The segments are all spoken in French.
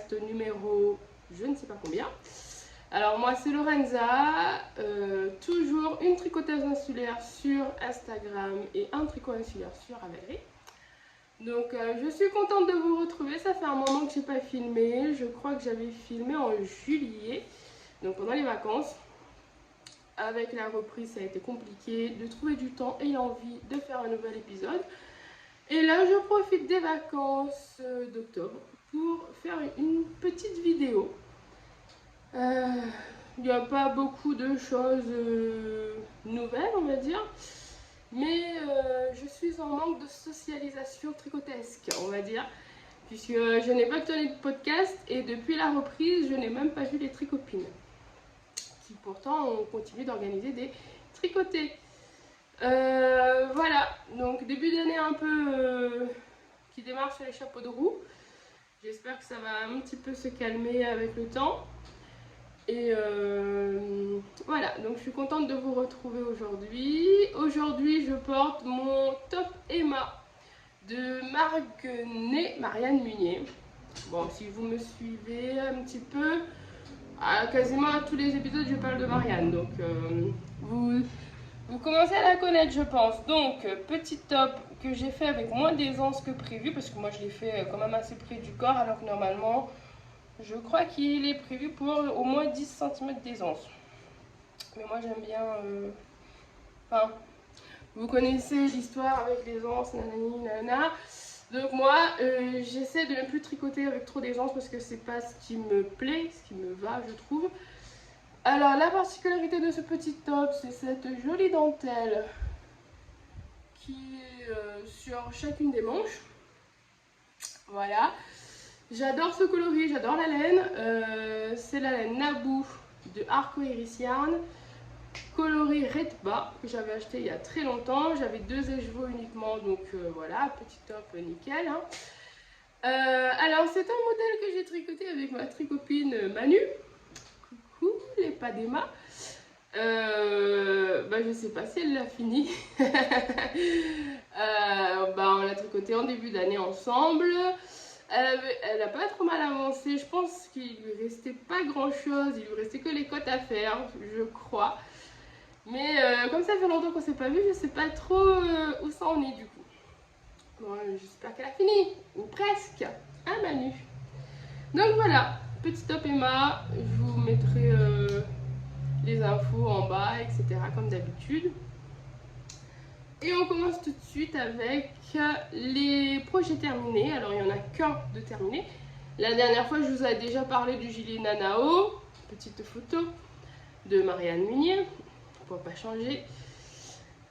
podcast numéro je ne sais pas combien. Alors moi c'est Lorenza, toujours une tricoteuse insulaire sur Instagram et un tricot insulaire sur Ravelry. Donc je suis contente de vous retrouver, ça fait un moment que je n'ai pas filmé, je crois que j'avais filmé en juillet, donc pendant les vacances. Avec la reprise ça a été compliqué de trouver du temps et l'envie de faire un nouvel épisode. Et là je profite des vacances d'octobre pour faire une petite vidéo. Il n'y a pas beaucoup de choses nouvelles on va dire. Mais je suis en manque de socialisation tricotesque, on va dire, puisque je n'ai pas tenu de podcast et depuis la reprise, je n'ai même pas vu les tricopines, qui pourtant ont continué d'organiser des tricotés. Voilà, donc début d'année un peu qui démarre sur les chapeaux de roue. J'espère que ça va un petit peu se calmer avec le temps. Et voilà, donc je suis contente de vous retrouver aujourd'hui. Aujourd'hui, je porte mon top Emma de Marianne Munier. Bon, si vous me suivez un petit peu, quasiment à tous les épisodes, je parle de Marianne. Donc, vous commencez à la connaître, je pense. Donc, petit top que j'ai fait avec moins d'aisance que prévu, parce que moi, je l'ai fait quand même assez près du corps, alors que normalement... je crois qu'il est prévu pour au moins 10 cm d'aisance. Mais moi j'aime bien... Enfin, vous connaissez l'histoire avec l'aisance, nanani, nanana. Donc moi, j'essaie de ne plus tricoter avec trop d'aisance parce que c'est pas ce qui me plaît, ce qui me va, je trouve. Alors la particularité de ce petit top, c'est cette jolie dentelle qui est sur chacune des manches. Voilà. J'adore ce coloris, j'adore la laine. C'est la laine Naboo de Arcoiris Yarn, coloris Redba, que j'avais acheté il y a très longtemps. J'avais 2 écheveaux uniquement, donc voilà, petit top nickel. Hein. Alors c'est un modèle que j'ai tricoté avec ma tricopine Manu. Coucou les pas d'Emma. Je sais pas si elle l'a fini. On l'a tricoté en début d'année ensemble. Elle n'a pas trop mal avancé, je pense qu'il lui restait pas grand chose, il lui restait que les côtes à faire, je crois. Mais comme ça fait longtemps qu'on s'est pas vu, je sais pas trop où ça en est du coup. Bon, j'espère qu'elle a fini, ou presque, hein Manu. Donc voilà, petit top Emma, je vous mettrai les infos en bas, etc. comme d'habitude. Et on commence tout de suite avec les projets terminés. Alors il n'y en a qu'un de terminé. La dernière fois je vous avais déjà parlé du gilet Nanao. Petite photo de Marianne Munier. Pour pas changer.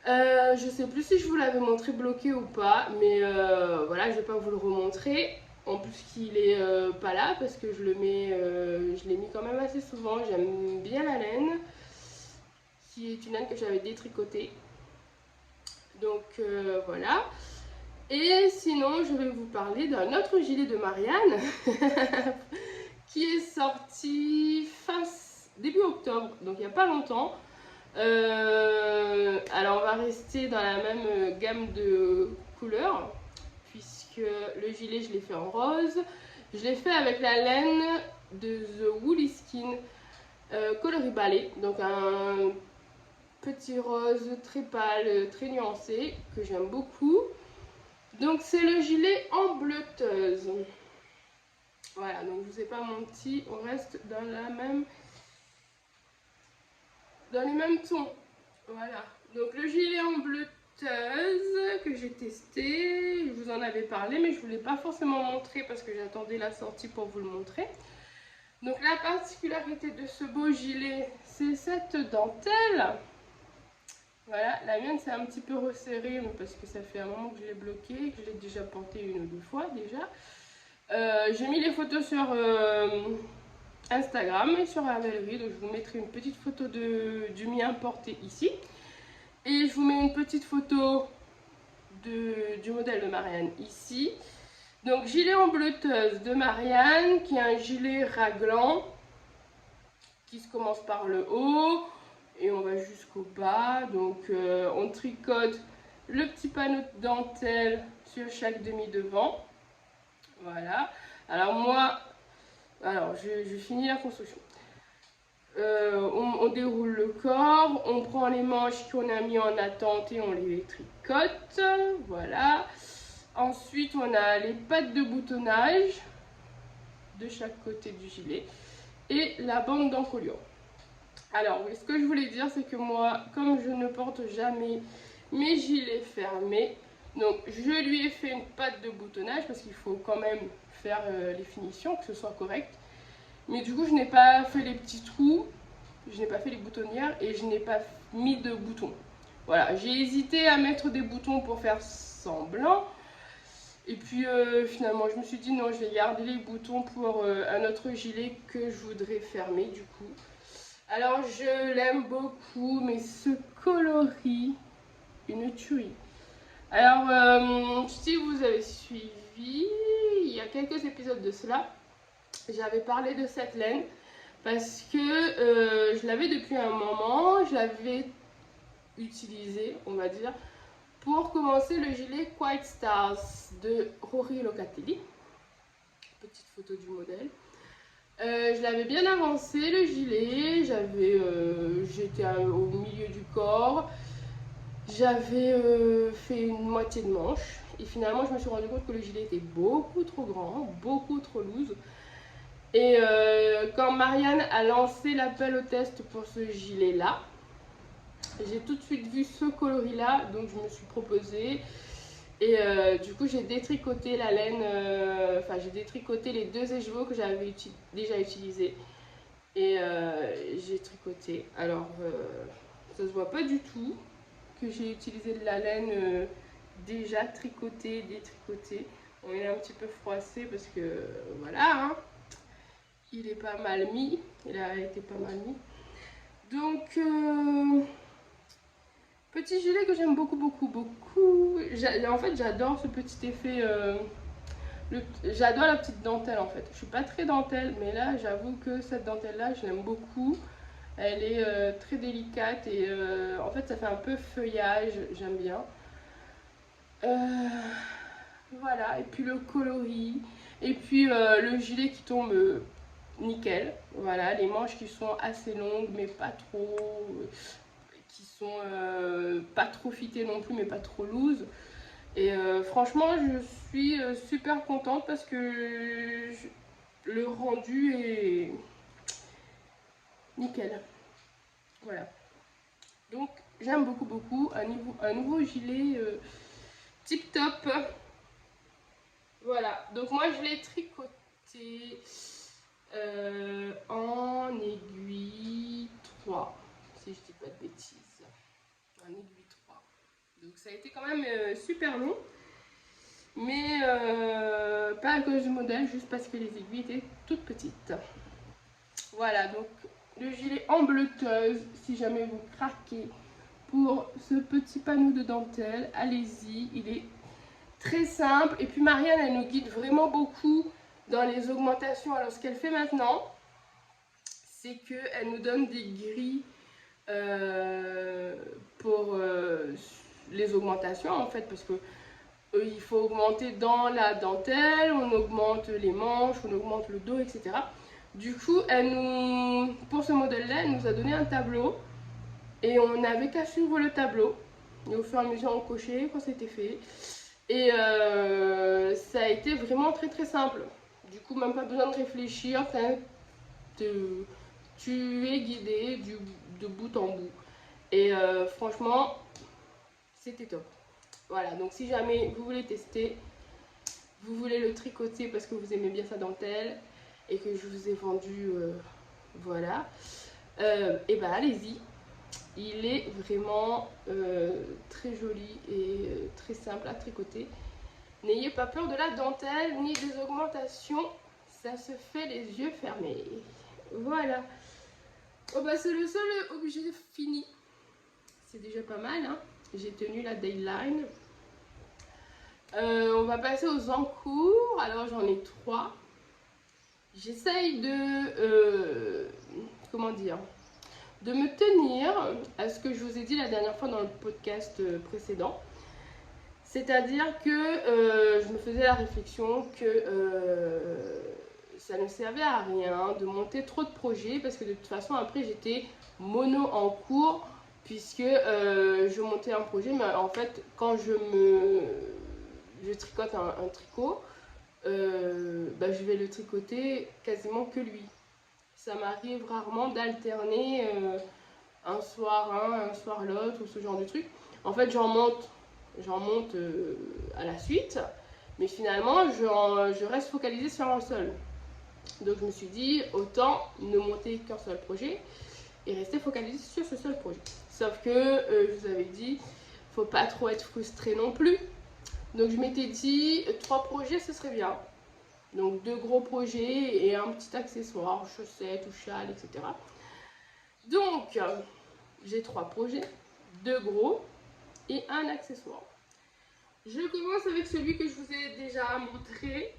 Je sais plus si je vous l'avais montré bloqué ou pas. Mais voilà, je vais pas vous le remontrer. En plus qu'il est pas là parce que je l'ai mis quand même assez souvent. J'aime bien la laine. Qui est une laine que j'avais détricotée. Donc voilà. Et sinon, je vais vous parler d'un autre gilet de Marianne qui est sorti début octobre, donc il n'y a pas longtemps. Alors, on va rester dans la même gamme de couleurs puisque le gilet, je l'ai fait en rose. Je l'ai fait avec la laine de The Woolly Skin coloris ballet, donc un petit rose très pâle, très nuancé, que j'aime beaucoup. Donc c'est le gilet en bleuteuse. Voilà, donc je vous ai pas menti, on reste dans les mêmes tons. Voilà, donc le gilet en bleuteuse que j'ai testé, je vous en avais parlé, mais je ne vous l'ai pas forcément montré parce que j'attendais la sortie pour vous le montrer. Donc la particularité de ce beau gilet, c'est cette dentelle. Voilà, la mienne c'est un petit peu resserré parce que ça fait un moment que je l'ai bloqué, que je l'ai déjà porté 1 ou 2 fois déjà. J'ai mis les photos sur Instagram et sur Ravelry, donc je vous mettrai une petite photo du mien porté ici. Et je vous mets une petite photo du modèle de Marianne ici. Donc gilet en bleuteuse de Marianne, qui est un gilet raglan, qui se commence par le haut. Et on va jusqu'au bas, donc on tricote le petit panneau de dentelle sur chaque demi-devant. Voilà. Alors moi, Alors, je finis la construction. On déroule le corps, on prend les manches qu'on a mis en attente et on les tricote. Voilà. Ensuite, on a les pattes de boutonnage de chaque côté du gilet et la bande d'encolure. Alors, oui, ce que je voulais dire, c'est que moi, comme je ne porte jamais mes gilets fermés, donc je lui ai fait une patte de boutonnage parce qu'il faut quand même faire les finitions, que ce soit correct. Mais du coup, je n'ai pas fait les petits trous, je n'ai pas fait les boutonnières et je n'ai pas mis de boutons. Voilà, j'ai hésité à mettre des boutons pour faire semblant. Et puis finalement, je me suis dit non, je vais garder les boutons pour un autre gilet que je voudrais fermer du coup. Alors, je l'aime beaucoup, mais ce coloris, une tuerie. Alors, si vous avez suivi, il y a quelques épisodes de cela, j'avais parlé de cette laine parce que je l'avais depuis un moment, je l'avais utilisée, on va dire, pour commencer le gilet Quiet Stars de Rory Locatelli. Petite photo du modèle. Je l'avais bien avancé le gilet, j'étais au milieu du corps, j'avais fait une moitié de manche et finalement je me suis rendu compte que le gilet était beaucoup trop grand, beaucoup trop loose. Et quand Marianne a lancé l'appel au test pour ce gilet là, j'ai tout de suite vu ce coloris là, donc je me suis proposée. Et du coup, j'ai détricoté la laine, j'ai détricoté les 2 écheveaux que j'avais déjà utilisés. Et j'ai tricoté. Alors, ça se voit pas du tout que j'ai utilisé de la laine déjà tricotée, détricotée. On est un petit peu froissé parce que voilà, hein, il est pas mal mis. Il a été pas mal mis. Donc, petit gilet que j'aime beaucoup, beaucoup, beaucoup. En fait, j'adore ce petit effet. J'adore la petite dentelle en fait. Je suis pas très dentelle, mais là, j'avoue que cette dentelle-là, je l'aime beaucoup. Elle est très délicate et en fait, ça fait un peu feuillage. J'aime bien. Voilà. Et puis le coloris. Et puis le gilet qui tombe nickel. Voilà. Les manches qui sont assez longues, mais pas trop. Qui sont pas trop fitées non plus mais pas trop loose et franchement je suis super contente parce que le rendu est nickel. Voilà, donc j'aime beaucoup beaucoup un nouveau gilet tip top. Voilà, donc moi je l'ai tricoté en aiguille 3 si je dis pas de bêtises. En aiguille 3. Donc ça a été quand même super long. Mais pas à cause du modèle, juste parce que les aiguilles étaient toutes petites. Voilà, donc le gilet en bleuteuse, si jamais vous craquez pour ce petit panneau de dentelle, allez-y, il est très simple. Et puis Marianne, elle nous guide vraiment beaucoup dans les augmentations. Alors ce qu'elle fait maintenant, c'est qu'elle nous donne des grilles pour les augmentations en fait, parce que il faut augmenter dans la dentelle, on augmente les manches, on augmente le dos, etc. Du coup, pour ce modèle-là, elle nous a donné un tableau et on n'avait qu'à suivre le tableau. Et au fur et à mesure, on cochait quand c'était fait. Et ça a été vraiment très très simple. Du coup, même pas besoin de réfléchir. Tu es guidé de bout en bout. Et franchement, c'était top. Voilà, donc si jamais vous voulez tester, vous voulez le tricoter parce que vous aimez bien sa dentelle et que je vous ai vendu, voilà, et ben allez-y. Il est vraiment très joli et très simple à tricoter. N'ayez pas peur de la dentelle ni des augmentations, ça se fait les yeux fermés. Voilà. Oh bah c'est le seul objet fini. C'est déjà pas mal, hein. J'ai tenu la deadline. On va passer aux encours. Alors j'en ai 3. J'essaye de comment dire, de me tenir à ce que je vous ai dit la dernière fois dans le podcast précédent. C'est-à-dire que je me faisais la réflexion que ça ne servait à rien de monter trop de projets parce que de toute façon après j'étais mono en cours puisque je montais un projet, mais en fait quand je tricote un tricot, bah, je vais le tricoter quasiment que lui. Ça m'arrive rarement d'alterner un soir un soir l'autre ou ce genre de truc. En fait j'en monte à la suite, mais finalement je reste focalisée sur un seul. Donc je me suis dit autant ne monter qu'un seul projet et rester focalisée sur ce seul projet. Sauf que je vous avais dit, faut pas trop être frustré non plus. Donc je m'étais dit 3 projets ce serait bien. Donc 2 gros projets et un petit accessoire, chaussettes ou châle, etc. Donc j'ai 3 projets, 2 gros et un accessoire. Je commence avec celui que je vous ai déjà montré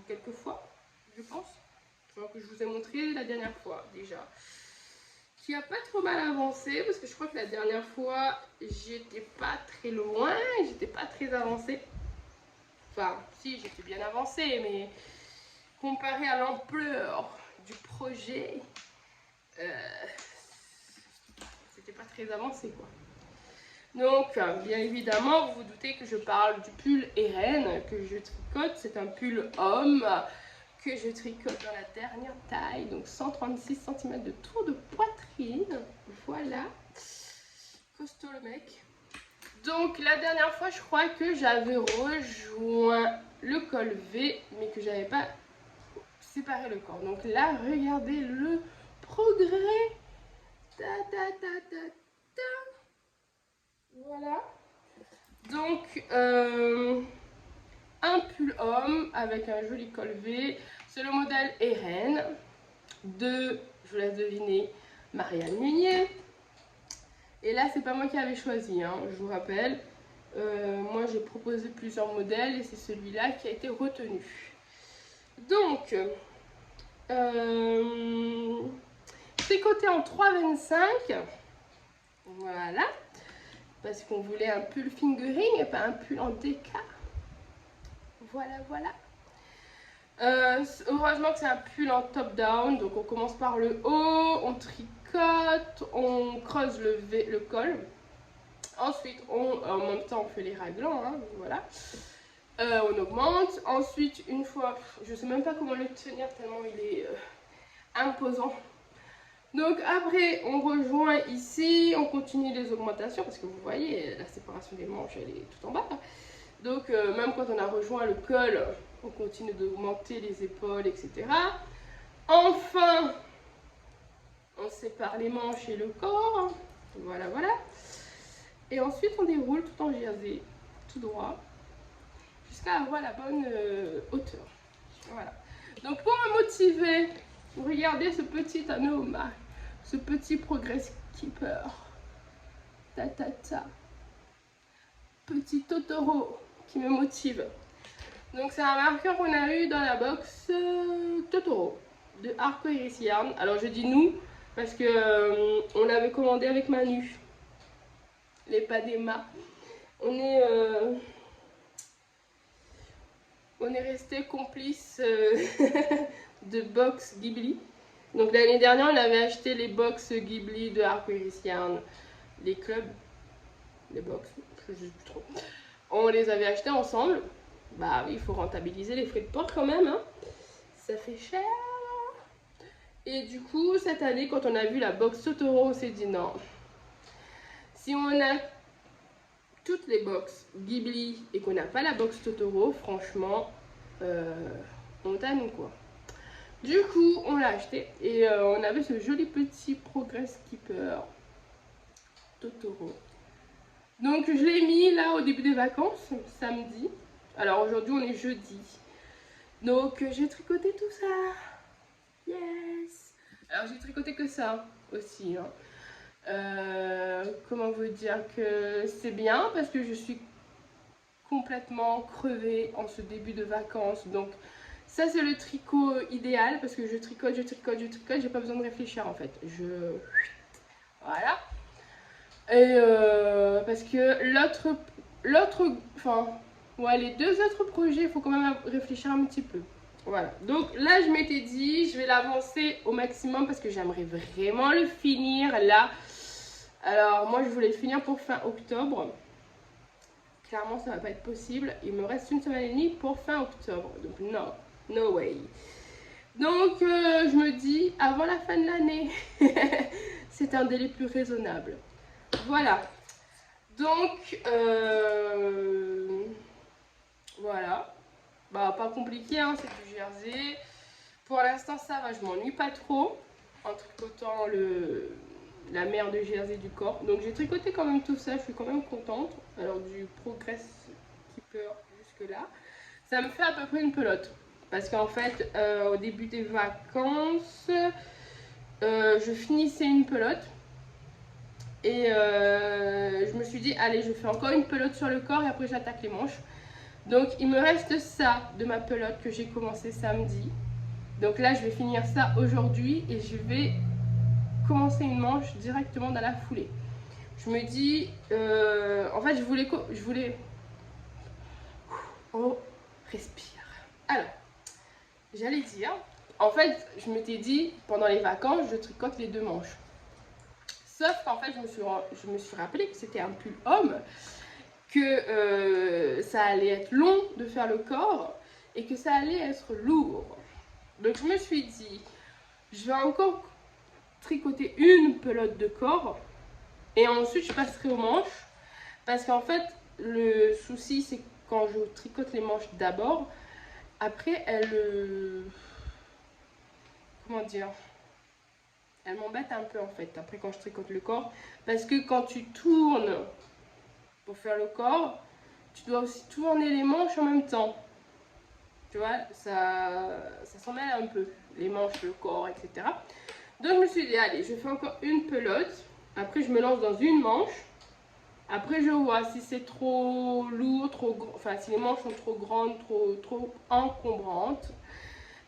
quelques fois, je pense. Que je vous ai montré la dernière fois déjà. Qui a pas trop mal avancé parce que je crois que la dernière fois j'étais pas très loin, j'étais pas très avancée. Enfin, si, j'étais bien avancée, mais comparé à l'ampleur du projet, c'était pas très avancé quoi. Donc, bien évidemment, vous vous doutez que je parle du pull Eren que je tricote. C'est un pull homme que je tricote dans la dernière taille, donc 136 cm de tour de poitrine. Voilà, costaud le mec. Donc la dernière fois, je crois que j'avais rejoint le col V, mais que j'avais pas séparé le corps. Donc là, regardez le progrès. Ta ta ta ta ta. Voilà. Donc un pull homme avec un joli col V. C'est le modèle Eren de, je vous laisse deviner, Marianne Munier. Et là, c'est pas moi qui avais choisi, hein, je vous rappelle. Moi, j'ai proposé plusieurs modèles et c'est celui-là qui a été retenu. Donc, tricoté en 3,25. Voilà. Parce qu'on voulait un pull fingering et pas un pull en DK. Voilà, voilà. Heureusement que c'est un pull en top down, donc on commence par le haut, on tricote, on creuse le col, ensuite en même temps on fait les raglans, hein, voilà. On augmente, ensuite une fois, je sais même pas comment le tenir tellement il est imposant. Donc après on rejoint ici, on continue les augmentations parce que vous voyez la séparation des manches elle est tout en bas. Donc même quand on a rejoint le col, on continue d'augmenter les épaules, etc. Enfin, on sépare les manches et le corps. Voilà, voilà. Et ensuite, on déroule tout en jersey, tout droit, jusqu'à avoir la bonne hauteur. Voilà. Donc pour me motiver, regardez ce petit anneau, ce petit progress keeper. Ta ta ta. Petit Totoro qui me motive. Donc c'est un marqueur qu'on a eu dans la box Totoro de Arco Iris Yarn. Alors je dis nous parce que on l'avait commandé avec Manu, les Padema. On est resté complice de box Ghibli. Donc l'année dernière on avait acheté les box Ghibli de Arco Iris Yarn, les clubs, les box, je sais plus trop. On les avait achetés ensemble. Bah oui, il faut rentabiliser les frais de port quand même, hein. Ça fait cher. Et du coup, cette année, quand on a vu la box Totoro, on s'est dit non. Si on a toutes les box Ghibli et qu'on n'a pas la box Totoro, franchement, honte à nous quoi. Du coup, on l'a acheté et on avait ce joli petit Progress Keeper Totoro. Donc je l'ai mis là au début des vacances, samedi. Alors aujourd'hui on est jeudi. Donc j'ai tricoté tout ça. Yes. Alors j'ai tricoté que ça aussi. Hein. Comment vous dire que c'est bien parce que je suis complètement crevée en ce début de vacances. Donc ça c'est le tricot idéal parce que je tricote, j'ai pas besoin de réfléchir en fait. Voilà. Et parce que enfin, ouais, les 2 autres projets, il faut quand même réfléchir un petit peu. Voilà, donc là je m'étais dit je vais l'avancer au maximum parce que j'aimerais vraiment le finir là. Alors moi je voulais le finir pour fin octobre. Clairement ça va pas être possible, il me reste une semaine et demie pour fin octobre, donc non, no way. Donc je me dis avant la fin de l'année, c'est un délai plus raisonnable. Voilà, donc voilà, bah pas compliqué, hein, c'est du jersey. Pour l'instant ça va, je m'ennuie pas trop en tricotant la mère de jersey du corps. Donc j'ai tricoté quand même tout ça, je suis quand même contente. Alors du Progress Keeper jusque là, ça me fait à peu près une pelote. Parce qu'en fait au début des vacances, je finissais une pelote. Et je me suis dit allez je fais encore une pelote sur le corps et après j'attaque les manches. Donc il me reste ça de ma pelote que j'ai commencé samedi. Donc là je vais finir ça aujourd'hui et je vais commencer une manche directement dans la foulée. Je me dis, en fait je voulais, oh, respire. Alors, j'allais dire, en fait je m'étais dit pendant les vacances je tricote les 2 manches. Sauf qu'en fait je me suis rappelé que c'était un pull homme, que ça allait être long de faire le corps et que ça allait être lourd. Donc je me suis dit, je vais encore tricoter une pelote de corps et ensuite je passerai aux manches. Parce qu'en fait, le souci c'est quand je tricote les manches d'abord, après comment dire, elle m'embête un peu en fait, après quand je tricote le corps. Parce que quand tu tournes pour faire le corps, tu dois aussi tourner les manches en même temps. Tu vois, ça s'en mêle un peu, les manches, le corps, etc. Donc je me suis dit, allez, je fais encore une pelote. Après, je me lance dans une manche. Après, je vois si c'est trop lourd, trop grand, enfin, si les manches sont trop grandes, trop encombrantes.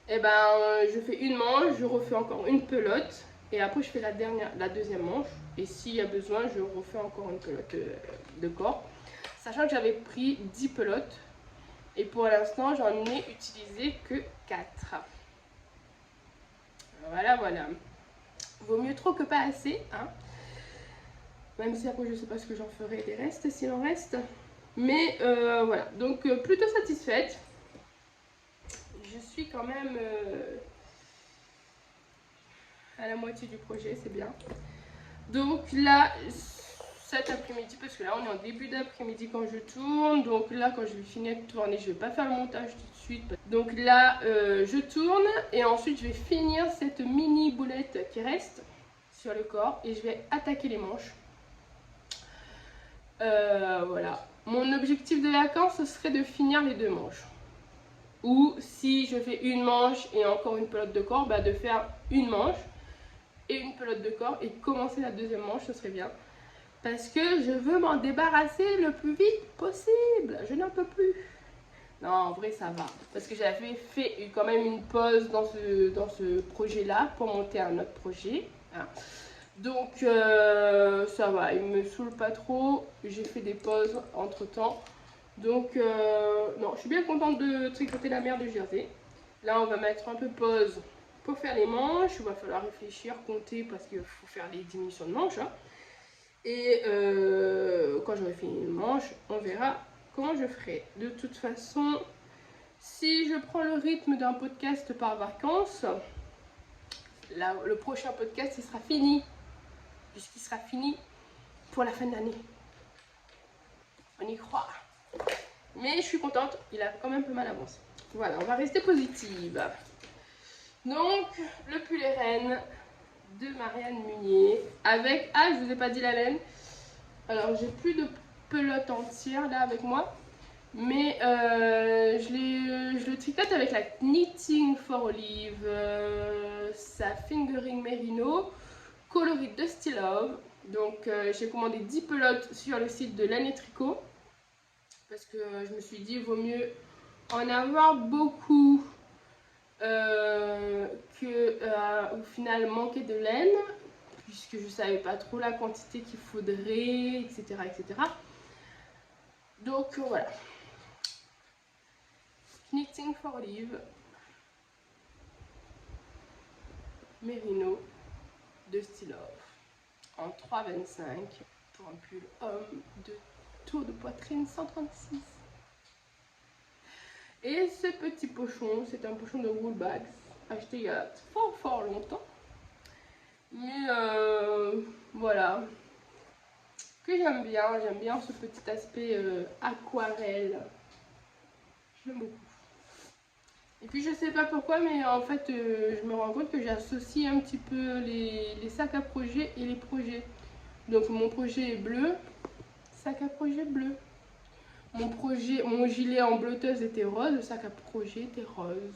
Et ben, je fais une manche, je refais encore une pelote. Et après, je fais la deuxième manche. Et s'il y a besoin, je refais encore une pelote de corps. Sachant que j'avais pris 10 pelotes. Et pour l'instant, j'en ai utilisé que 4. Voilà, voilà. Vaut mieux trop que pas assez, hein. Même si après je sais pas ce que j'en ferai des restes, s'il en reste. Mais voilà, donc plutôt satisfaite. Je suis quand même à la moitié du projet, c'est bien. Donc là, cet après-midi, parce que là on est en début d'après-midi quand je tourne. Donc là, quand je vais finir de tourner, je vais pas faire le montage tout de suite. Donc là, je tourne et ensuite je vais finir cette mini boulette qui reste sur le corps et je vais attaquer les manches. Voilà. Mon objectif de vacances, ce serait de finir les 2 manches. Ou si je fais une manche et encore une pelote de corps, bah de faire une manche et une pelote de corps et commencer la deuxième manche, ce serait bien. Parce que je veux m'en débarrasser le plus vite possible. Je n'en peux plus. Non, en vrai, ça va. Parce que j'avais fait quand même une pause dans ce projet-là pour monter un autre projet. Hein. Donc ça va, il me saoule pas trop. J'ai fait des pauses entre temps. Donc non, je suis bien contente de tricoter la mère de jersey. Là on va mettre un peu pause pour faire les manches. Il va falloir réfléchir, compter parce qu'il faut faire les diminutions de manches. Hein. Et quand j'aurai fini une manche, on verra comment je ferai. De toute façon, si je prends le rythme d'un podcast par vacances, le prochain podcast il sera fini. Puisqu'il sera fini pour la fin de l'année. On y croit. Mais je suis contente, il a quand même pas mal avancé. Voilà, on va rester positive. Donc, le pull et reine de Marianne Munier. Avec, ah, je vous ai pas dit la laine. Alors, j'ai plus de pelote entière là avec moi. Mais je le tricote avec la Knitting for Olive, sa Fingering Merino, coloris de Still Love. Donc j'ai commandé 10 pelotes sur le site de Laine et Tricot parce que je me suis dit il vaut mieux en avoir beaucoup que au final manquer de laine, puisque je savais pas trop la quantité qu'il faudrait, etc., etc. Donc voilà. Knitting for Olive. Mérino de Style en 3,25 pour un pull homme de tour de poitrine 136. Et ce petit pochon, c'est un pochon de Woolbags acheté il y a fort longtemps. Mais voilà, que j'aime bien ce petit aspect aquarelle. J'aime beaucoup. Et puis je sais pas pourquoi, mais en fait je me rends compte que j'associe un petit peu les sacs à projet et les projets. Donc mon projet est bleu, sac à projet bleu. Mon gilet en bleuteuse était rose, le sac à projet était rose.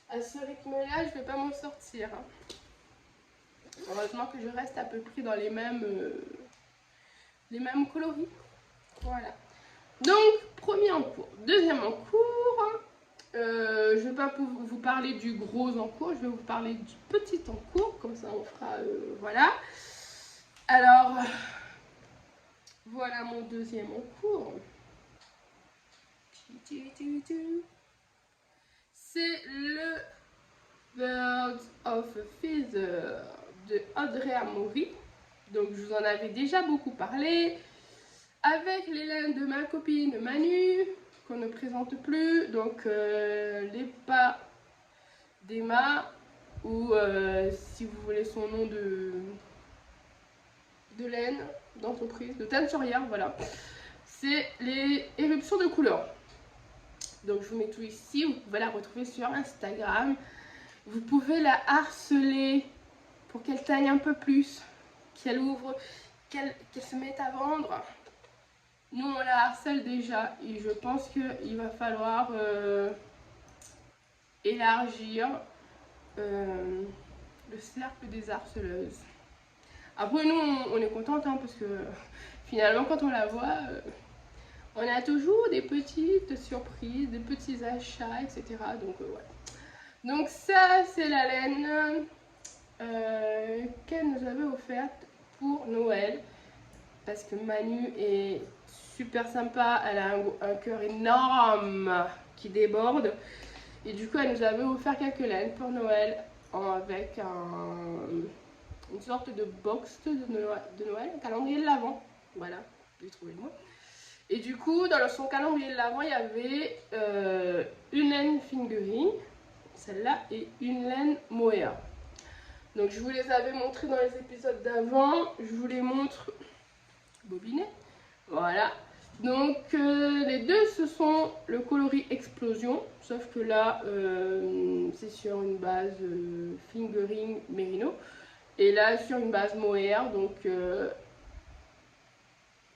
À ce rythme-là, je vais pas m'en sortir. Heureusement que je reste à peu près dans les mêmes coloris. Voilà. Donc, premier en cours. Deuxième en cours, je ne vais pas vous parler du gros en cours, je vais vous parler du petit en cours, comme ça on fera, voilà. Alors, voilà mon deuxième en cours. C'est le Birds of a Feather de Audrey Amory. Donc, je vous en avais déjà beaucoup parlé. Avec les laines de ma copine Manu, qu'on ne présente plus, donc les pas d'Emma, ou si vous voulez son nom de laine, d'entreprise, de teinturière, voilà. C'est les éruptions de couleurs. Donc je vous mets tout ici, vous pouvez la retrouver sur Instagram. Vous pouvez la harceler pour qu'elle taille un peu plus, qu'elle ouvre, qu'elle se mette à vendre. Nous, on la harcèle déjà et je pense qu'il va falloir élargir le cercle des harceleuses. Après, nous, on est contente hein, parce que finalement, quand on la voit, on a toujours des petites surprises, des petits achats, etc. Donc, voilà. Donc, ça, c'est la laine qu'elle nous avait offerte pour Noël. Parce que Manu est super sympa, elle a un cœur énorme qui déborde. Et du coup, elle nous avait offert quelques laines pour Noël avec une sorte de box de Noël, un calendrier de l'Avent. Voilà, j'ai trouvé le mot. Et du coup, dans son calendrier de l'Avent, il y avait une laine fingering, celle-là, et une laine mohair. Donc, je vous les avais montrés dans les épisodes d'avant. Je vous les montre bobiné. Voilà. Donc les deux ce sont le coloris explosion, sauf que là c'est sur une base fingering mérino et là sur une base mohair, donc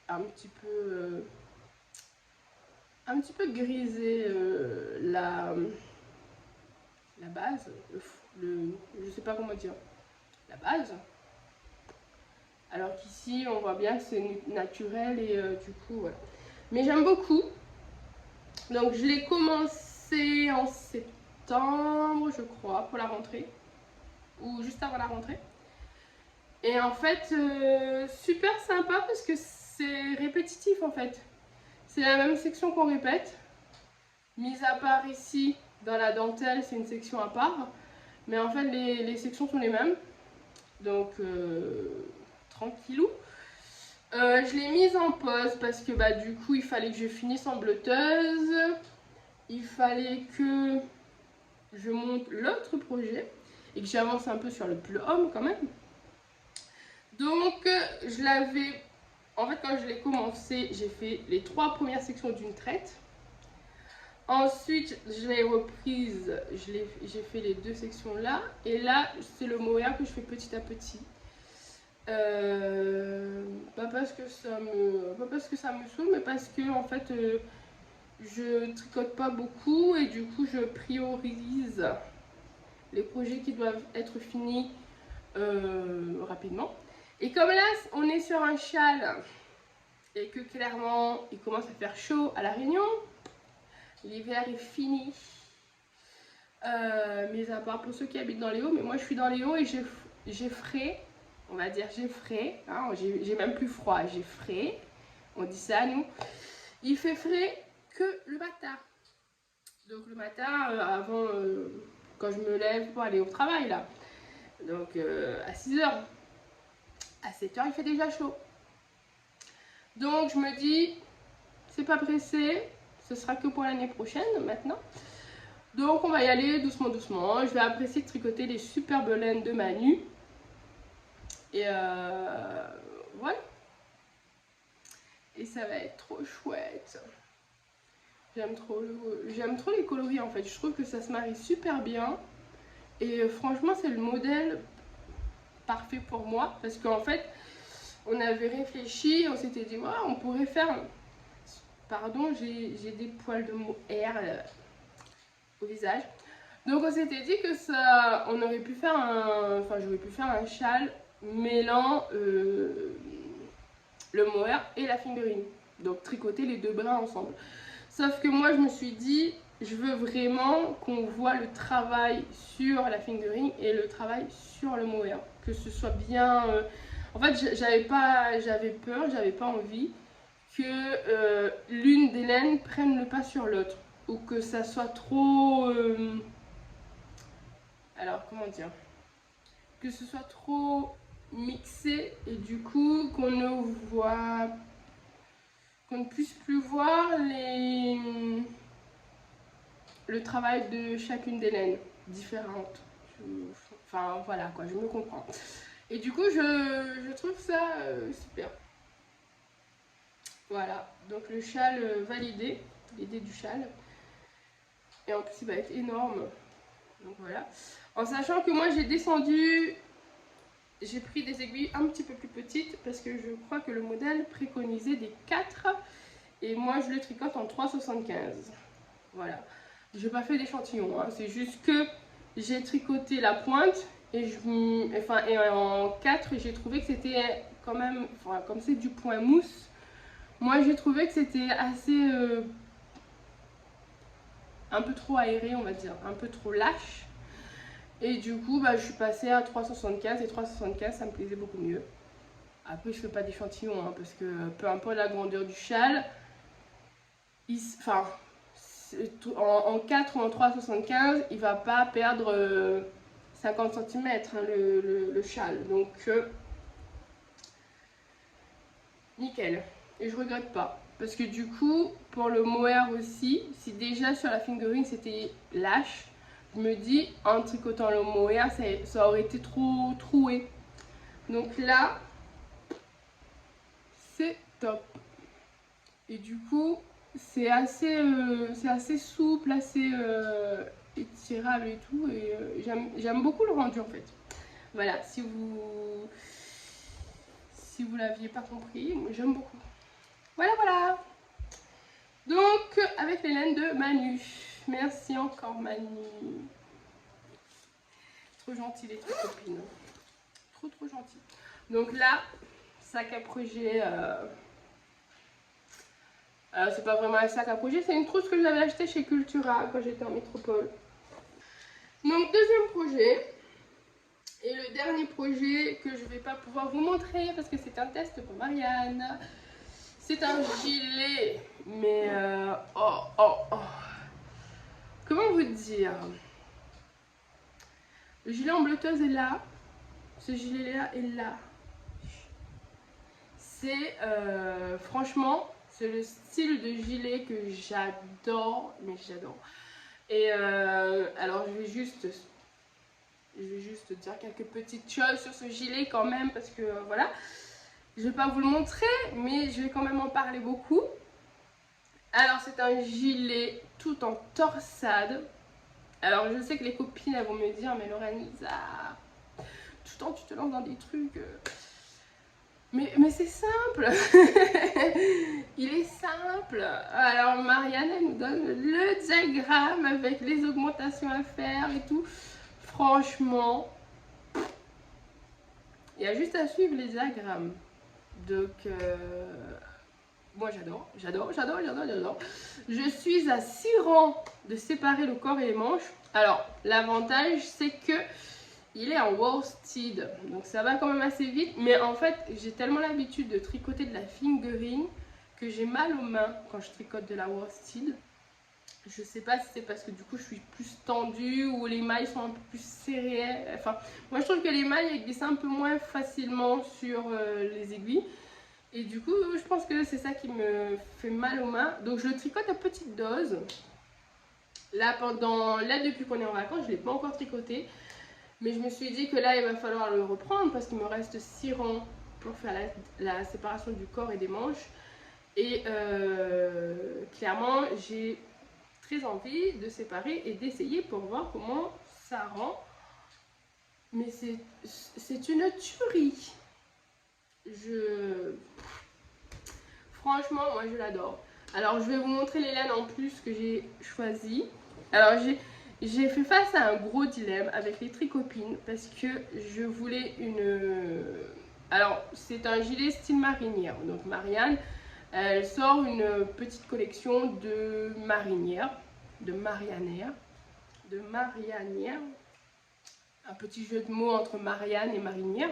un petit peu grisé la base, je sais pas comment dire, la base. Alors qu'ici, on voit bien que c'est naturel et du coup, voilà. Mais j'aime beaucoup. Donc, je l'ai commencé en septembre, je crois, pour la rentrée. Ou juste avant la rentrée. Et en fait, super sympa parce que c'est répétitif en fait. C'est la même section qu'on répète. Mis à part ici, dans la dentelle, c'est une section à part. Mais en fait, les sections sont les mêmes. Donc... tranquillou. Je l'ai mise en pause parce que bah, du coup il fallait que je finisse en bleuteuse, il fallait que je monte l'autre projet et que j'avance un peu sur le pull homme quand même. Donc je l'avais, en fait quand je l'ai commencé, j'ai fait les 3 premières sections d'une traite. Ensuite je l'ai reprise, j'ai fait les 2 sections là et là c'est le mohair que je fais petit à petit. Pas parce que ça me saoule, mais parce que en fait je tricote pas beaucoup et du coup je priorise les projets qui doivent être finis rapidement. Et comme là on est sur un châle et que clairement il commence à faire chaud à La Réunion, l'hiver est fini, mis à part pour ceux qui habitent dans les hauts, mais moi je suis dans les hauts et j'ai frais. On va dire j'ai frais, hein, j'ai même plus froid, j'ai frais, on dit ça nous. Il fait frais que le matin. Donc le matin, avant, quand je me lève pour aller au travail là. Donc à 6 heures. À 7 heures, il fait déjà chaud. Donc je me dis, c'est pas pressé, ce sera que pour l'année prochaine maintenant. Donc on va y aller doucement doucement. Je vais apprécier de tricoter les superbes laines de Manu. Et voilà. Et ça va être trop chouette. J'aime trop les coloris en fait. Je trouve que ça se marie super bien. Et franchement, c'est le modèle parfait pour moi. Parce qu'en fait, on avait réfléchi, on s'était dit, ouais, on pourrait faire... Pardon, j'ai des poils de mohair au visage. Donc on s'était dit que ça, on aurait pu faire un... Enfin, j'aurais pu faire un châle mêlant le mohair et la fingering. Donc tricoter les deux brins ensemble. Sauf que moi, je me suis dit, je veux vraiment qu'on voit le travail sur la fingering et le travail sur le mohair. Que ce soit bien... En fait, j'avais peur, j'avais pas envie que l'une des laines prenne le pas sur l'autre. Ou que ça soit trop... alors, comment dire? Que ce soit trop mixé et du coup, qu'on ne puisse plus voir le travail de chacune des laines différentes. Enfin, voilà quoi, je me comprends. Et du coup, je trouve ça super. Voilà, donc le châle validé, l'idée du châle. Et en plus, il va être énorme. Donc voilà. En sachant que moi, j'ai descendu, j'ai pris des aiguilles un petit peu plus petites parce que je crois que le modèle préconisait des 4 et moi, je le tricote en 3,75. Voilà. Je n'ai pas fait d'échantillon, hein. C'est juste que j'ai tricoté la pointe et, et en 4, j'ai trouvé que c'était quand même, enfin, comme c'est du point mousse, moi j'ai trouvé que c'était assez un peu trop aéré, on va dire, un peu trop lâche. Et du coup, bah, je suis passée à 3,75 et 3,75 ça me plaisait beaucoup mieux. Après, je fais pas d'échantillon hein, parce que peu importe la grandeur du châle, enfin, en 4 ou en 3,75 il va pas perdre 50 cm hein, le châle. Donc, nickel. Et je regrette pas. Parce que du coup, pour le mohair aussi, si déjà sur la fingering c'était lâche, je me dis en tricotant le mohair, ça aurait été trop troué. Donc là, c'est top. Et du coup, c'est assez souple, assez étirable et tout. Et j'aime beaucoup le rendu en fait. Voilà, si vous l'aviez pas compris, moi j'aime beaucoup. Voilà, voilà. Donc, avec les laines de Manu. Merci encore, Manu. Trop gentil, les trucs copines. Trop, trop gentil. Donc là, sac à projet. Alors, c'est pas vraiment un sac à projet, c'est une trousse que j'avais acheté chez Cultura quand j'étais en métropole. Donc, deuxième projet. Et le dernier projet que je vais pas pouvoir vous montrer parce que c'est un test pour Marianne. C'est un gilet, mais comment vous dire? Le gilet en bleuteuse est là, ce gilet-là est là. C'est franchement, c'est le style de gilet que j'adore, mais j'adore. Et alors je vais juste dire quelques petites choses sur ce gilet quand même parce que voilà. Je ne vais pas vous le montrer, mais je vais quand même en parler beaucoup. Alors, c'est un gilet tout en torsade. Alors, je sais que les copines, elles vont me dire, mais Lorenza, tout le temps, tu te lances dans des trucs. Mais c'est simple. Il est simple. Alors, Marianne, elle nous donne le diagramme avec les augmentations à faire et tout. Franchement, il y a juste à suivre les diagrammes. Donc, moi j'adore. Je suis à 6 rangs de séparer le corps et les manches. Alors, l'avantage, c'est que il est en worsted, donc ça va quand même assez vite. Mais en fait, j'ai tellement l'habitude de tricoter de la fingering que j'ai mal aux mains quand je tricote de la worsted. Je sais pas si c'est parce que du coup je suis plus tendue ou les mailles sont un peu plus serrées. Enfin, moi je trouve que les mailles elles glissent un peu moins facilement sur les aiguilles. Et du coup, je pense que c'est ça qui me fait mal aux mains. Donc je le tricote à petite dose. Là, depuis qu'on est en vacances, je ne l'ai pas encore tricoté. Mais je me suis dit que là, il va falloir le reprendre parce qu'il me reste 6 rangs pour faire la séparation du corps et des manches. Et clairement, j'ai très envie de séparer et d'essayer pour voir comment ça rend. Mais c'est une tuerie. Franchement, moi je l'adore. Alors je vais vous montrer les laines en plus que j'ai choisi. Alors j'ai fait face à un gros dilemme avec les tricopines parce que je voulais une... Alors c'est un gilet style marinière. Donc Marianne, elle sort une petite collection de marinières, de marianières, un petit jeu de mots entre Marianne et marinière.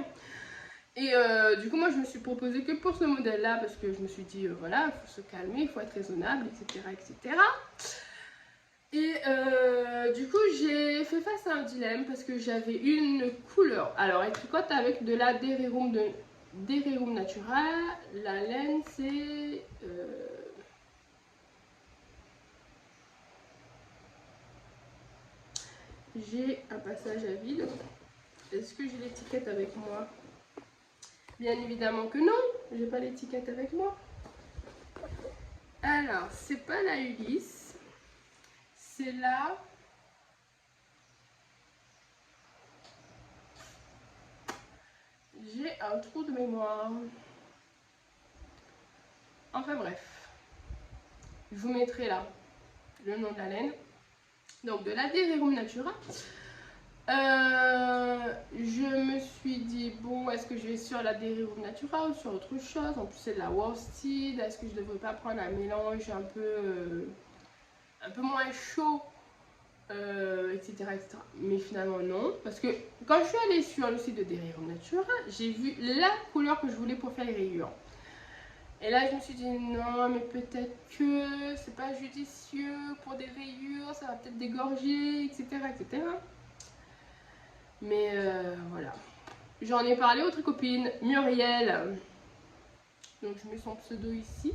Et du coup moi je me suis proposé que pour ce modèle là parce que je me suis dit voilà, il faut se calmer, il faut être raisonnable, etc. etc. Et du coup j'ai fait face à un dilemme parce que j'avais une couleur. Alors elle tricote avec de la Derirum Natura. La laine c'est... j'ai un passage à vide. Est-ce que j'ai l'étiquette avec moi? Bien évidemment que non, j'ai pas l'étiquette avec moi. Alors, c'est pas la Ulysse, c'est là. J'ai un trou de mémoire. Enfin bref, je vous mettrai là le nom de la laine. Donc de la Derirum Natura. Je me suis dit, bon, est-ce que je vais sur la Derirum Natura ou sur autre chose? En plus, c'est de la worsted. Est-ce que je devrais pas prendre un mélange un peu moins chaud, etc., etc. Mais finalement, non. Parce que quand je suis allée sur le site de Derirum Natura, j'ai vu la couleur que je voulais pour faire les rayures. Et là, je me suis dit, non, mais peut-être que c'est pas judicieux pour des rayures, ça va peut-être dégorger, etc., etc. Mais voilà. J'en ai parlé à autre copine, Muriel. Donc je mets son pseudo ici.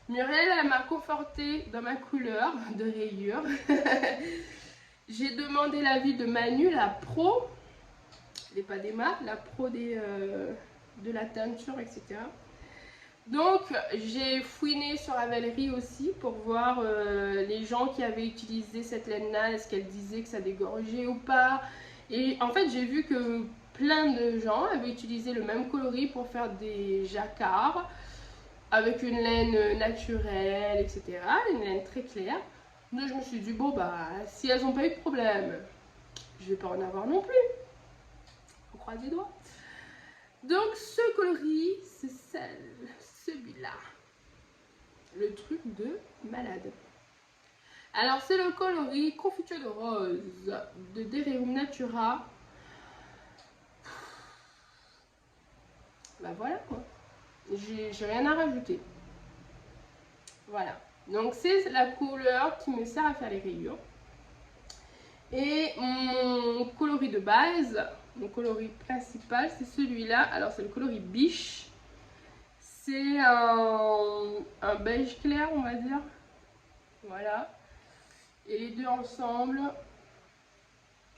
Muriel, elle m'a confortée dans ma couleur de rayures. J'ai demandé l'avis de Manu, la pro, les pas des maths, la pro de la teinture, etc. Donc j'ai fouiné sur Ravelry aussi pour voir les gens qui avaient utilisé cette laine-là, est-ce qu'elle disait que ça dégorgeait ou pas. Et en fait, j'ai vu que plein de gens avaient utilisé le même coloris pour faire des jacquards avec une laine naturelle, etc. Une laine très claire. Donc je me suis dit, bon bah, si elles n'ont pas eu de problème, je vais pas en avoir non plus. On croise les doigts. Donc ce coloris, c'est celui-là. Le truc de malade. Alors c'est le coloris confiture de rose de Derirum Natura. Bah voilà quoi. J'ai rien à rajouter. Voilà. Donc c'est la couleur qui me sert à faire les rayures. Et mon coloris de base, mon coloris principal, c'est celui-là. Alors c'est le coloris biche. C'est un beige clair, on va dire. Voilà. Et les deux ensemble.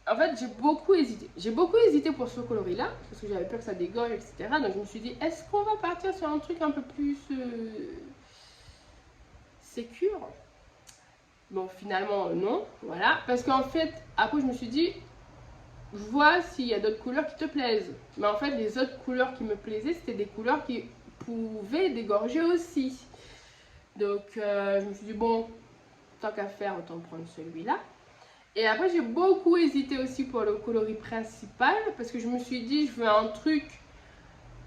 En fait, j'ai beaucoup hésité. J'ai beaucoup hésité pour ce coloris-là, parce que j'avais peur que ça dégorge, etc. Donc je me suis dit, est-ce qu'on va partir sur un truc un peu plus sécure? Bon, finalement, non. Voilà. Parce qu'en fait, après, je me suis dit, je vois s'il y a d'autres couleurs qui te plaisent. Mais en fait, les autres couleurs qui me plaisaient, c'était des couleurs qui pouvaient dégorger aussi. Donc, je me suis dit, bon, tant qu'à faire, autant prendre celui-là. Et après, j'ai beaucoup hésité aussi pour le coloris principal, parce que je me suis dit, je veux un truc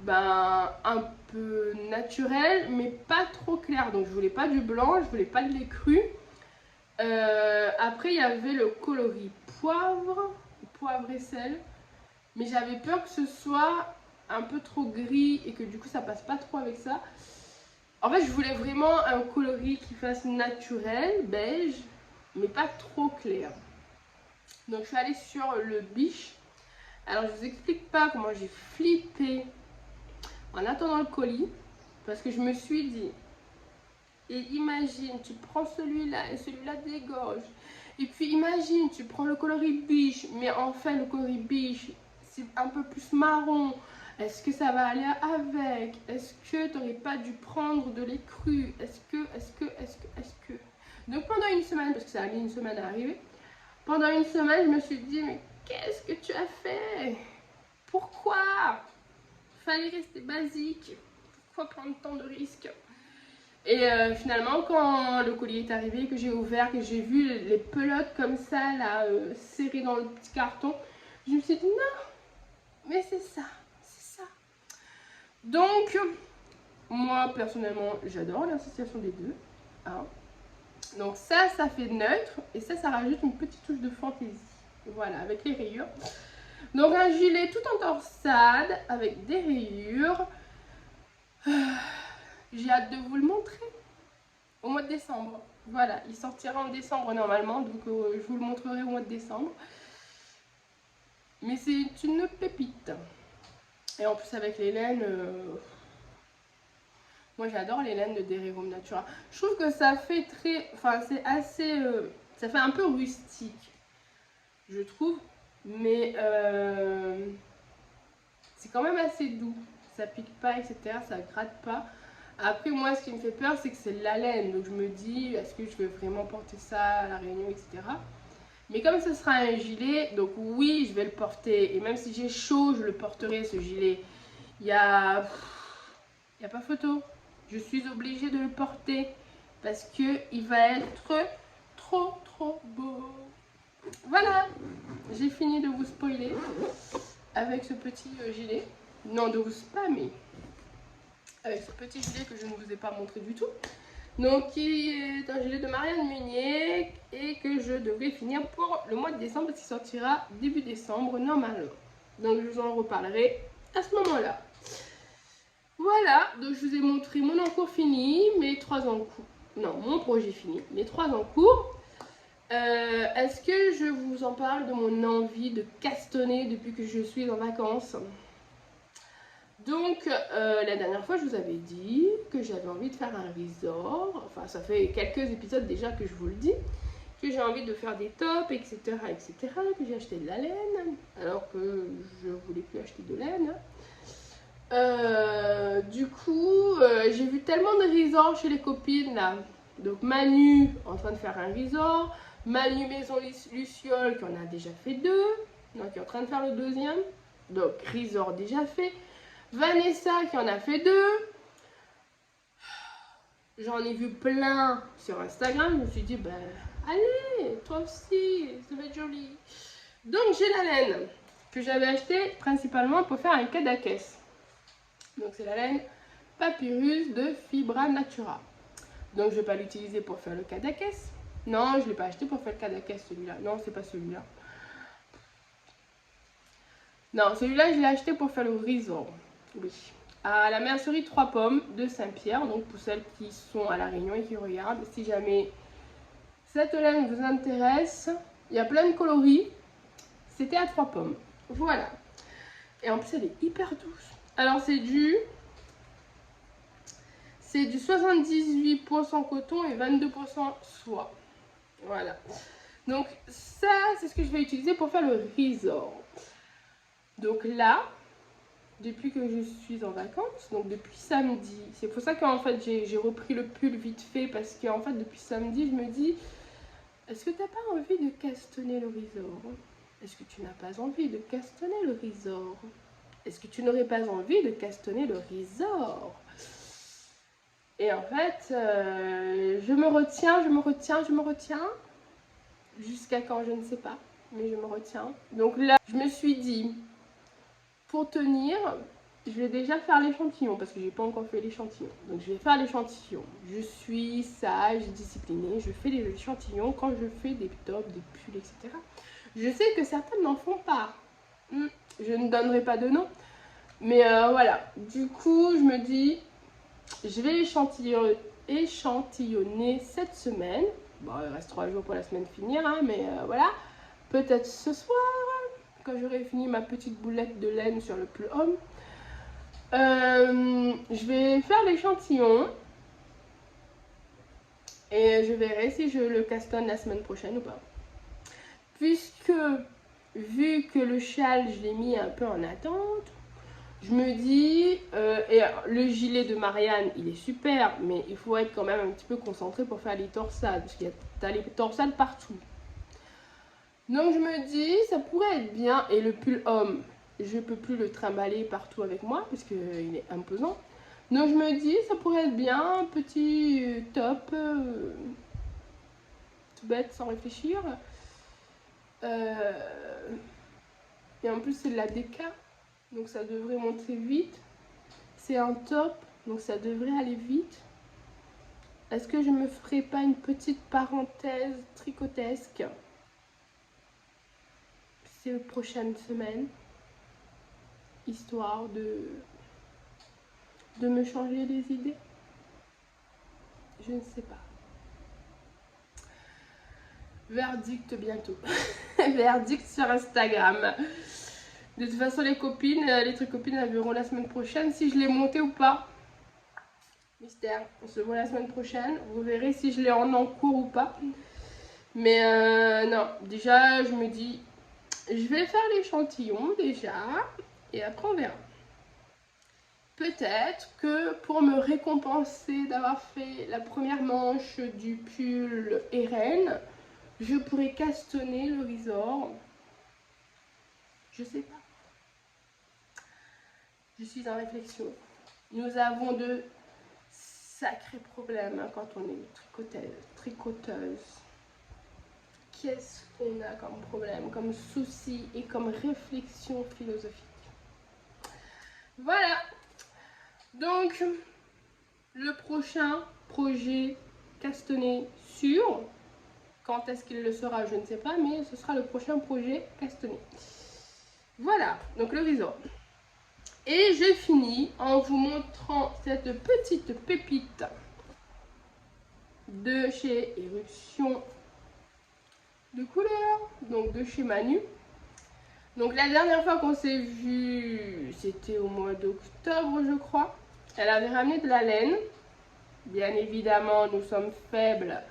un peu naturel, mais pas trop clair. Donc, je voulais pas du blanc, je voulais pas de lait cru. Après, il y avait le coloris poivre et sel. Mais j'avais peur que ce soit un peu trop gris et que du coup, ça passe pas trop avec ça. En fait, je voulais vraiment un coloris qui fasse naturel, beige, mais pas trop clair. Donc je suis allée sur le Biche. Alors je vous explique pas comment j'ai flippé en attendant le colis, parce que je me suis dit, et imagine, tu prends celui-là et celui-là dégorge. Et puis imagine, tu prends le coloris Biche, mais enfin le coloris Biche, c'est un peu plus marron. Est-ce que ça va aller avec? Est-ce que tu n'aurais pas dû prendre de lait cru? Est-ce que... Donc pendant une semaine, parce que ça a mis une semaine à arriver, pendant une semaine, je me suis dit, mais qu'est-ce que tu as fait? Pourquoi? Fallait rester basique. Pourquoi prendre tant de risques? Et finalement, quand le colis est arrivé, que j'ai ouvert, que j'ai vu les pelotes comme ça, là, serrées dans le petit carton, je me suis dit, non, mais c'est ça, c'est ça. Donc, moi, personnellement, j'adore l'association des deux. Hein. Donc ça fait neutre, et ça rajoute une petite touche de fantaisie. Voilà, avec les rayures. Donc un gilet tout en torsade, avec des rayures. J'ai hâte de vous le montrer au mois de décembre. Voilà, il sortira en décembre normalement, donc je vous le montrerai au mois de décembre. Mais c'est une pépite. Et en plus avec les laines, moi j'adore les laines de Derirum Natura. Je trouve que ça fait très, enfin c'est assez, ça fait un peu rustique, je trouve. Mais c'est quand même assez doux. Ça pique pas, etc. Ça gratte pas. Après, moi, ce qui me fait peur, c'est que c'est la laine. Donc, je me dis, est-ce que je vais vraiment porter ça à la Réunion, etc. Mais comme ce sera un gilet, donc oui, je vais le porter. Et même si j'ai chaud, je le porterai, ce gilet. Il y a pas photo. Je suis obligée de le porter parce qu'il va être trop beau. Voilà, j'ai fini de vous spoiler avec ce petit gilet. Non, de vous spammer avec ce petit gilet que je ne vous ai pas montré du tout. Donc qui est un gilet de Marianne Meunier et que je devrais finir pour le mois de décembre parce qu'il sortira début décembre normalement. Donc je vous en reparlerai à ce moment-là. Voilà, donc je vous ai montré mon encours fini, mes 3 encours. Non, mon projet fini, mes 3 encours. Est-ce que je vous en parle de mon envie de castonner depuis que je suis en vacances? Donc, la dernière fois, je vous avais dit que j'avais envie de faire un resort. Enfin, ça fait quelques épisodes déjà que je vous le dis. Que j'ai envie de faire des tops, etc., etc. Que j'ai acheté de la laine, alors que je voulais plus acheter de laine. Du coup, j'ai vu tellement de resorts chez les copines, là. Donc, Manu, en train de faire un resort. Manu Maison Luciole, qui en a déjà fait 2. Donc, qui est en train de faire le 2e. Donc, resort déjà fait. Vanessa qui en a fait 2. J'en ai vu plein sur Instagram. Je me suis dit, ben allez, toi aussi, ça va être joli. Donc j'ai la laine que j'avais achetée principalement pour faire un Cadaqués. Donc c'est la laine Papyrus de Fibra Natura. Donc je ne vais pas l'utiliser pour faire le Cadaqués. Non, je ne l'ai pas acheté pour faire le Cadaqués celui-là. Non, c'est pas celui-là. Non, celui-là, je l'ai acheté pour faire le resort. Oui. À la mercerie 3 pommes de Saint-Pierre. Donc pour celles qui sont à La Réunion et qui regardent, si jamais cette laine vous intéresse, il y a plein de coloris. C'était à 3 pommes. Voilà. Et en plus, elle est hyper douce. Alors c'est du 78% coton et 22% soie. Voilà. Donc ça, c'est ce que je vais utiliser pour faire le resort. Donc là, depuis que je suis en vacances, donc depuis samedi, c'est pour ça qu'en fait j'ai repris le pull vite fait, parce qu'en fait depuis samedi je me dis, est-ce que tu n'as pas envie de castonner le resort? Est-ce que tu n'as pas envie de castonner le resort? Est-ce que tu n'aurais pas envie de castonner le resort? Et en fait, je me retiens, jusqu'à quand je ne sais pas, mais je me retiens. Donc là, je me suis dit, pour tenir, je vais déjà faire l'échantillon parce que j'ai pas encore fait l'échantillon. Donc je vais faire l'échantillon. Je suis sage, disciplinée. Je fais les échantillons quand je fais des tops, des pulls, etc. Je sais que certaines n'en font pas. Je ne donnerai pas de nom. Mais voilà. Du coup, je me dis, je vais échantillonner cette semaine. Bon, il reste 3 jours pour la semaine finir, hein, mais voilà. Peut-être ce soir, quand j'aurai fini ma petite boulette de laine sur le pull homme. Je vais faire l'échantillon. Et je verrai si je le castonne la semaine prochaine ou pas. Puisque, vu que le châle, je l'ai mis un peu en attente, je me dis, et le gilet de Marianne, il est super, mais il faut être quand même un petit peu concentré pour faire les torsades, parce qu'il y a les torsades partout. Donc je me dis, ça pourrait être bien, et le pull homme, je peux plus le trimballer partout avec moi, parce qu'il est imposant. Donc je me dis, ça pourrait être bien, un petit top, tout bête, sans réfléchir. Et en plus c'est de la déca, donc ça devrait monter vite. C'est un top, donc ça devrait aller vite. Est-ce que je me ferai pas une petite parenthèse tricotesque ces prochaines semaines, histoire de me changer les idées? Je ne sais pas. Verdict bientôt. Verdict sur Instagram. De toute façon, les tricopines, elles verront la semaine prochaine si je l'ai monté ou pas. Mystère. On se voit la semaine prochaine. Vous verrez si je l'ai en cours ou pas. Mais non, déjà, je me dis, je vais faire l'échantillon déjà. Et après, on verra. Peut-être que pour me récompenser d'avoir fait la première manche du pull Eren, je pourrais castonner le resort. Je sais pas. Je suis en réflexion. Nous avons de sacrés problèmes hein, quand on est tricoteuse. Qu'est-ce qu'on a comme problème, comme souci et comme réflexion philosophique? Voilà. Donc, le prochain projet castonné sûr. Quand est-ce qu'il le sera, je ne sais pas, mais ce sera le prochain projet castonné. Voilà, donc le resort. Et j'ai fini en vous montrant cette petite pépite de chez Éruption de couleurs, donc de chez Manu. Donc la dernière fois qu'on s'est vu, c'était au mois d'octobre je crois. Elle avait ramené de la laine. Bien évidemment, nous sommes faibles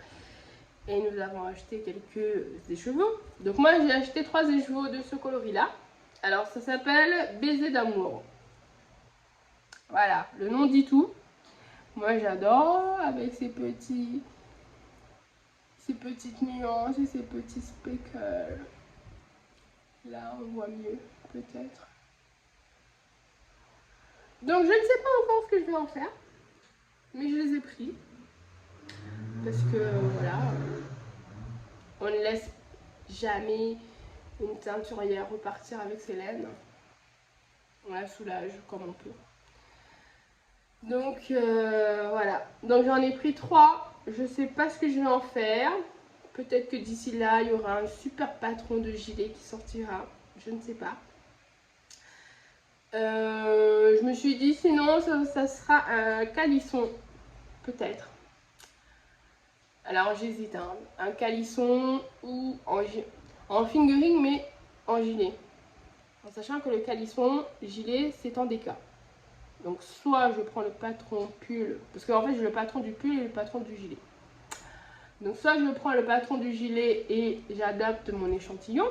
et nous avons acheté quelques écheveaux. Donc moi j'ai acheté 3 écheveaux de ce coloris là. Alors ça s'appelle Baiser d'amour. Voilà, le nom dit tout. Moi j'adore avec ces petites nuances et ces petits speckles. Là on voit mieux peut-être. Donc je ne sais pas encore ce que je vais en faire. Mais je les ai pris. Parce que voilà, on ne laisse jamais une teinturière repartir avec ses laines. On la soulage comme on peut. Donc voilà. Donc j'en ai pris 3. Je sais pas ce que je vais en faire. Peut-être que d'ici là, il y aura un super patron de gilet qui sortira. Je ne sais pas. Je me suis dit sinon ça sera un calisson. Peut-être. Alors j'hésite. Hein. Un calisson ou en fingering mais en gilet. En sachant que le calisson gilet c'est en déca. Donc soit je prends le patron pull, parce qu'en fait j'ai le patron du pull et le patron du gilet. Donc soit je prends le patron du gilet et j'adapte mon échantillon,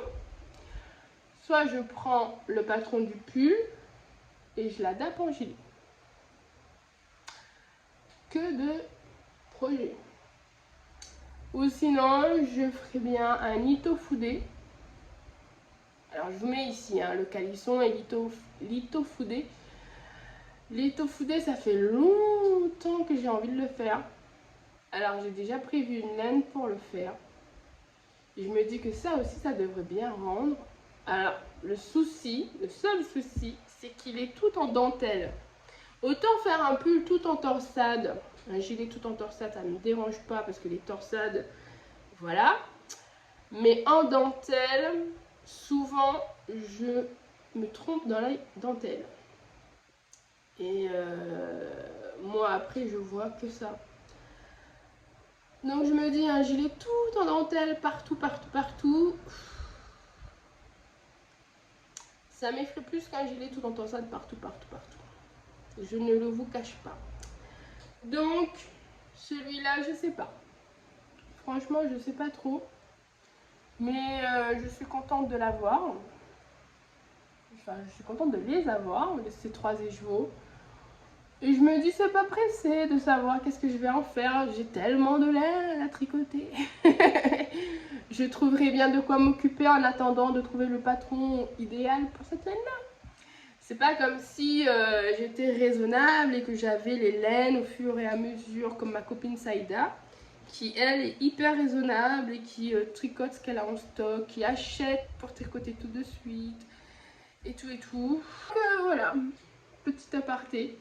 soit je prends le patron du pull et je l'adapte en gilet. Que de projets. Ou sinon je ferai bien un lithofoudé. Alors je vous mets ici hein, le calisson et lithofoudé. Lithofoudé, ça fait longtemps que j'ai envie de le faire. Alors j'ai déjà prévu une laine pour le faire. Et je me dis que ça aussi, ça devrait bien rendre. Alors le seul souci, c'est qu'il est tout en dentelle. Autant faire un pull tout en torsade, un gilet tout en torsade, ça ne me dérange pas parce que les torsades, voilà. Mais en dentelle, souvent, je me trompe dans la dentelle. Et moi, après, je vois que ça. Donc je me dis un gilet tout en dentelle partout, partout, partout. Ça m'effraie plus qu'un gilet tout en dentelle partout, partout, partout. Je ne le vous cache pas. Donc celui-là, je sais pas. Franchement, je sais pas trop. Mais je suis contente de l'avoir. Enfin, je suis contente de les avoir, ces 3 écheveaux. Et je me dis, c'est pas pressé de savoir qu'est-ce que je vais en faire. J'ai tellement de laine à tricoter. Je trouverai bien de quoi m'occuper en attendant de trouver le patron idéal pour cette laine-là. C'est pas comme si j'étais raisonnable et que j'avais les laines au fur et à mesure, comme ma copine Saïda, qui elle est hyper raisonnable et qui tricote ce qu'elle a en stock, qui achète pour tricoter tout de suite et tout et tout. Donc voilà, petit aparté.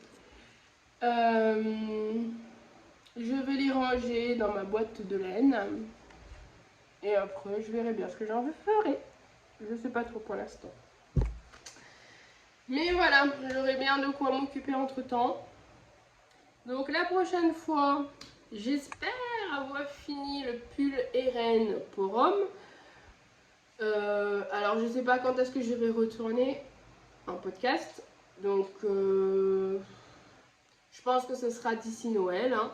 Je vais les ranger dans ma boîte de laine et après je verrai bien ce que j'en ferai. Je sais pas trop pour l'instant. Mais voilà, j'aurai bien de quoi m'occuper entre temps. Donc la prochaine fois, j'espère avoir fini le pull Eren pour homme. Alors je sais pas quand est-ce que je vais retourner en podcast. Donc je pense que ce sera d'ici Noël. Hein.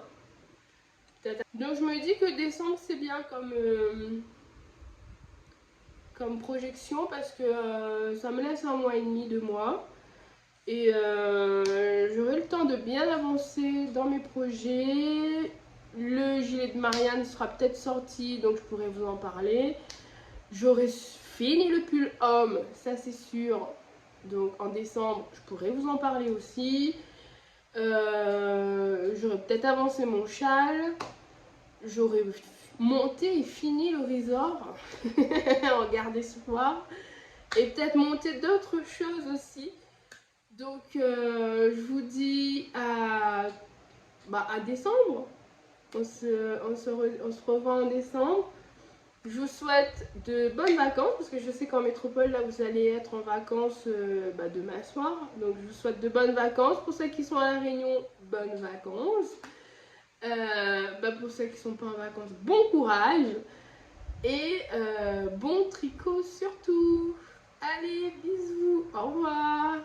Donc je me dis que décembre c'est bien comme projection parce que ça me laisse 1 mois et demi, 2 mois. Et j'aurai le temps de bien avancer dans mes projets. Le gilet de Marianne sera peut-être sorti, donc je pourrai vous en parler. J'aurai fini le pull homme, ça c'est sûr. Donc en décembre, je pourrai vous en parler aussi. J'aurai peut-être avancé mon châle. J'aurai monté et fini le resort. Regardez ce soir. Et peut-être monter d'autres choses aussi. Donc je vous dis à décembre. On se revoit en décembre. Je vous souhaite de bonnes vacances parce que je sais qu'en métropole là vous allez être en vacances demain soir. Donc je vous souhaite de bonnes vacances. Pour ceux qui sont à La Réunion, bonnes vacances. Pour ceux qui ne sont pas en vacances, bon courage. Et bon tricot surtout. Allez, bisous, au revoir.